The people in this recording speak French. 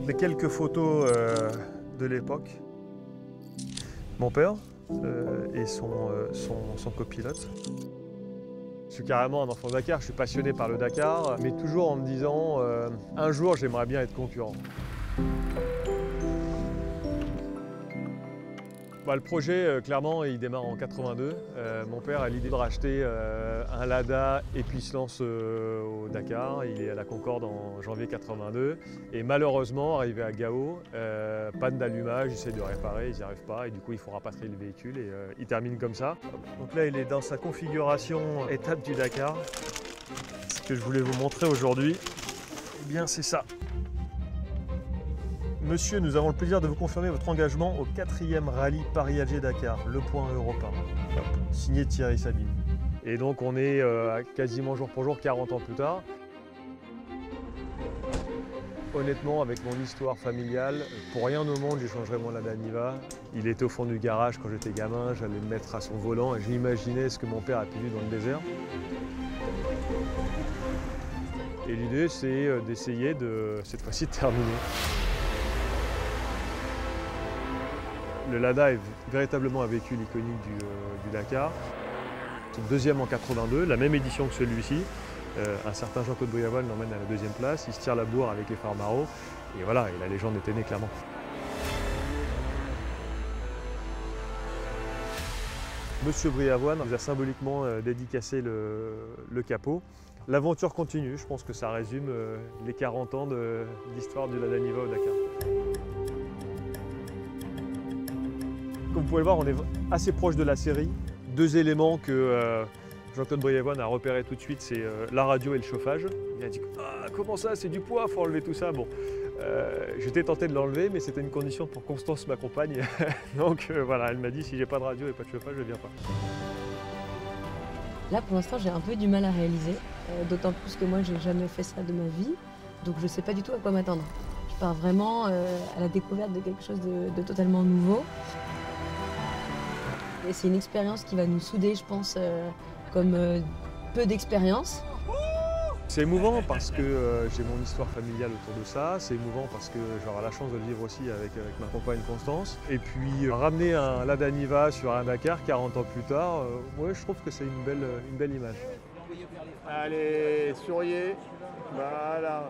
des quelques photos de l'époque. Mon père et son copilote. Je suis carrément un enfant de Dakar, je suis passionné par le Dakar, mais toujours en me disant un jour j'aimerais bien être concurrent. Le projet, clairement, il démarre en 82. Mon père a l'idée de racheter un Lada et puis se lance au Dakar. Il est à la Concorde en janvier 82. Et malheureusement, arrivé à Gao, panne d'allumage, il essaie de réparer, ils n'y arrivent pas. Et du coup, il faut rapatrier le véhicule et il termine comme ça. Donc là, il est dans sa configuration étape du Dakar. Ce que je voulais vous montrer aujourd'hui, eh bien, c'est ça. Monsieur, nous avons le plaisir de vous confirmer votre engagement au 4e rallye Paris-Alger-Dakar, le point européen. Signé Thierry Sabine. Et donc on est quasiment jour pour jour, 40 ans plus tard. Honnêtement, avec mon histoire familiale, pour rien au monde, j'échangerais mon Lada Niva. Il était au fond du garage quand j'étais gamin, j'allais le mettre à son volant et j'imaginais ce que mon père a pu vivre dans le désert. Et l'idée, c'est d'essayer cette fois-ci de terminer. Le Lada est véritablement un véhicule iconique du Dakar. C'est le deuxième en 82, la même édition que celui-ci. Un certain Jean-Claude Briavoine l'emmène à la deuxième place, il se tire la bourre avec les phares Maro. Et voilà, et la légende était née clairement. Monsieur Briavoine nous a symboliquement dédicacé le capot. L'aventure continue, je pense que ça résume les 40 ans d'histoire du Lada Niva au Dakar. Comme vous pouvez le voir, on est assez proche de la série. Deux éléments que Jean-Claude Briavoine a repéré tout de suite, c'est la radio et le chauffage. Il a dit ah, comment ça, c'est du poids, il faut enlever tout ça. Bon, j'étais tenté de l'enlever, mais c'était une condition pour Constance, ma compagne. Donc voilà, elle m'a dit si j'ai pas de radio et pas de chauffage, je ne viens pas. Là, pour l'instant, j'ai un peu du mal à réaliser, d'autant plus que moi, j'ai jamais fait ça de ma vie, donc je ne sais pas du tout à quoi m'attendre. Je pars vraiment à la découverte de quelque chose de totalement nouveau. Et c'est une expérience qui va nous souder, je pense, comme peu d'expérience. C'est émouvant parce que j'ai mon histoire familiale autour de ça, c'est émouvant parce que j'aurai la chance de le vivre aussi avec ma compagne Constance. Et puis ramener un Lada Niva sur un Dakar 40 ans plus tard, ouais, je trouve que c'est une belle image. Allez, souriez, voilà.